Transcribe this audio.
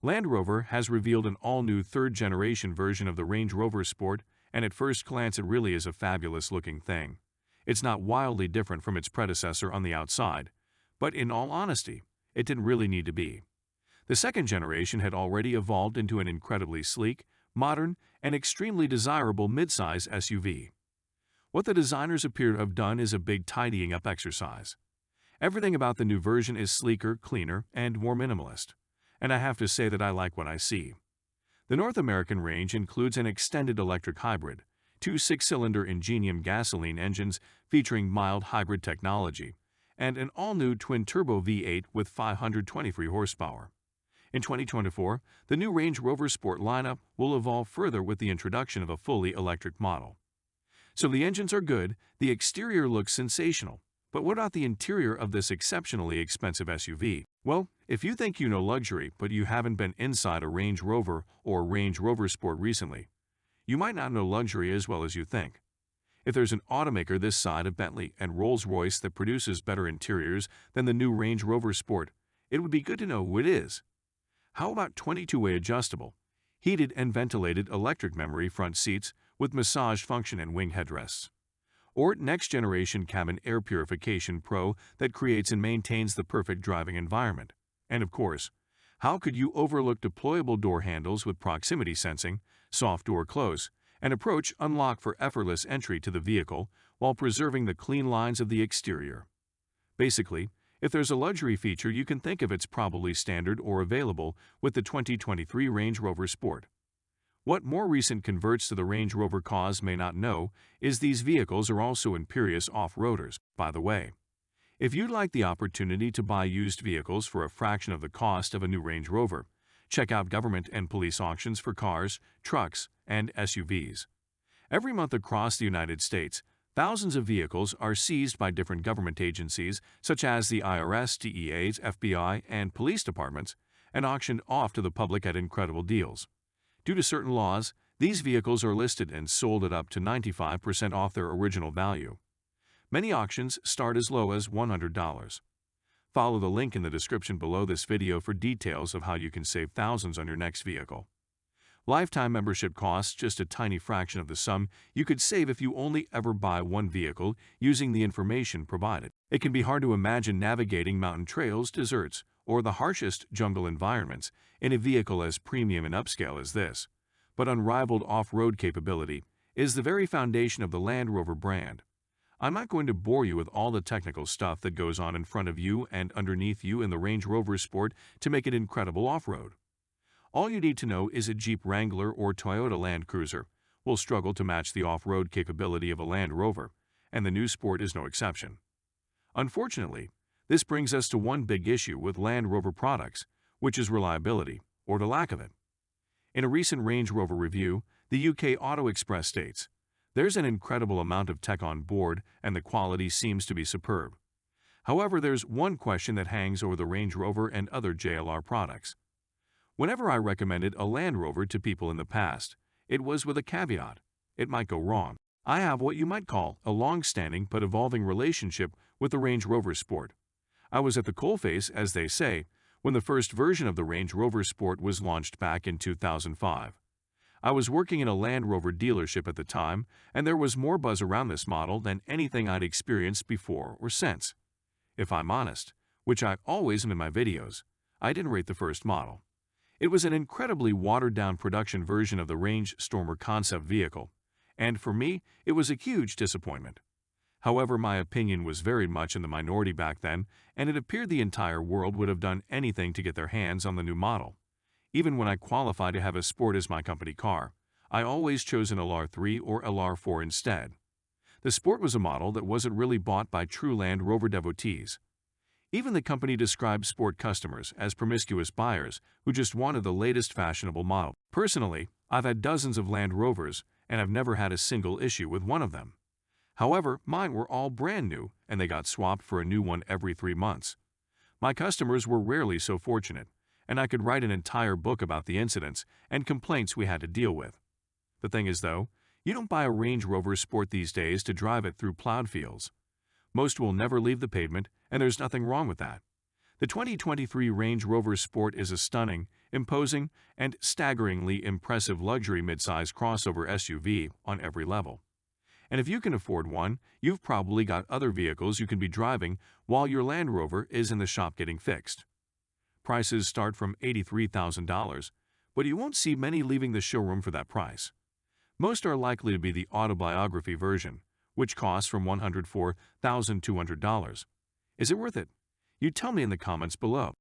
Land Rover has revealed an all-new third-generation version of the Range Rover Sport, and at first glance it really is a fabulous-looking thing. It's not wildly different from its predecessor on the outside, but in all honesty, it didn't really need to be. The second generation had already evolved into an incredibly sleek, modern, and extremely desirable midsize SUV. What the designers appear to have done is a big tidying up exercise. Everything about the new version is sleeker, cleaner, and more minimalist. And I have to say that I like what I see. The North American range includes an extended electric hybrid, two six-cylinder Ingenium gasoline engines featuring mild hybrid technology, and an all-new twin-turbo V8 with 523 horsepower. In 2024, the new Range Rover Sport lineup will evolve further with the introduction of a fully electric model. So the engines are good, the exterior looks sensational, but what about the interior of this exceptionally expensive SUV? Well, if you think you know luxury but you haven't been inside a Range Rover or Range Rover Sport recently, you might not know luxury as well as you think. If there's an automaker this side of Bentley and Rolls-Royce that produces better interiors than the new Range Rover Sport, it would be good to know who it is. How about 22-way adjustable, heated and ventilated electric memory front seats with massage function and wing headrests? Or next-generation cabin air purification pro that creates and maintains the perfect driving environment? And of course, how could you overlook deployable door handles with proximity sensing, soft door close, and approach unlock for effortless entry to the vehicle while preserving the clean lines of the exterior? Basically, if there's a luxury feature you can think of, it's probably standard or available with the 2023 Range Rover Sport. What more recent converts to the Range Rover cause may not know is these vehicles are also imperious off-roaders. By the way, if you'd like the opportunity to buy used vehicles for a fraction of the cost of a new Range Rover, check out government and police auctions for cars, trucks, and SUVs. Every month across the United States, thousands of vehicles are seized by different government agencies such as the IRS, DEAs, FBI, and police departments and auctioned off to the public at incredible deals. Due to certain laws, these vehicles are listed and sold at up to 95% off their original value. Many auctions start as low as $100. Follow the link in the description below this video for details of how you can save thousands on your next vehicle. Lifetime membership costs just a tiny fraction of the sum you could save if you only ever buy one vehicle using the information provided. It can be hard to imagine navigating mountain trails, deserts, or the harshest jungle environments in a vehicle as premium and upscale as this, but unrivaled off-road capability is the very foundation of the Land Rover brand. I'm not going to bore you with all the technical stuff that goes on in front of you and underneath you in the Range Rover Sport to make it incredible off-road. All you need to know is a Jeep Wrangler or Toyota Land Cruiser will struggle to match the off-road capability of a Land Rover, and the new Sport is no exception. Unfortunately, this brings us to one big issue with Land Rover products, which is reliability, or the lack of it. In a recent Range Rover review, the UK Auto Express states, "There's an incredible amount of tech on board and the quality seems to be superb. However, there's one question that hangs over the Range Rover and other JLR products. Whenever I recommended a Land Rover to people in the past, it was with a caveat: it might go wrong. I have what you might call a long-standing but evolving relationship with the Range Rover Sport. I was at the coalface, as they say, when the first version of the Range Rover Sport was launched back in 2005. I was working in a Land Rover dealership at the time, and there was more buzz around this model than anything I'd experienced before or since. If I'm honest, which I always am in my videos, I didn't rate the first model. It was an incredibly watered-down production version of the Range Stormer concept vehicle, and for me, it was a huge disappointment. However, my opinion was very much in the minority back then, and it appeared the entire world would have done anything to get their hands on the new model. Even when I qualified to have a Sport as my company car, I always chose an LR3 or LR4 instead. The Sport was a model that wasn't really bought by true Land Rover devotees. Even the company described Sport customers as promiscuous buyers who just wanted the latest fashionable model. Personally, I've had dozens of Land Rovers, and I've never had a single issue with one of them. However, mine were all brand new, and they got swapped for a new one every 3 months. My customers were rarely so fortunate, and I could write an entire book about the incidents and complaints we had to deal with. The thing is, though, you don't buy a Range Rover Sport these days to drive it through plowed fields. Most will never leave the pavement, and there's nothing wrong with that. The 2023 Range Rover Sport is a stunning, imposing, and staggeringly impressive luxury midsize crossover SUV on every level. And if you can afford one, you've probably got other vehicles you can be driving while your Land Rover is in the shop getting fixed. Prices start from $83,000, but you won't see many leaving the showroom for that price. Most are likely to be the autobiography version, which costs from $104,200. Is it worth it? You tell me in the comments below.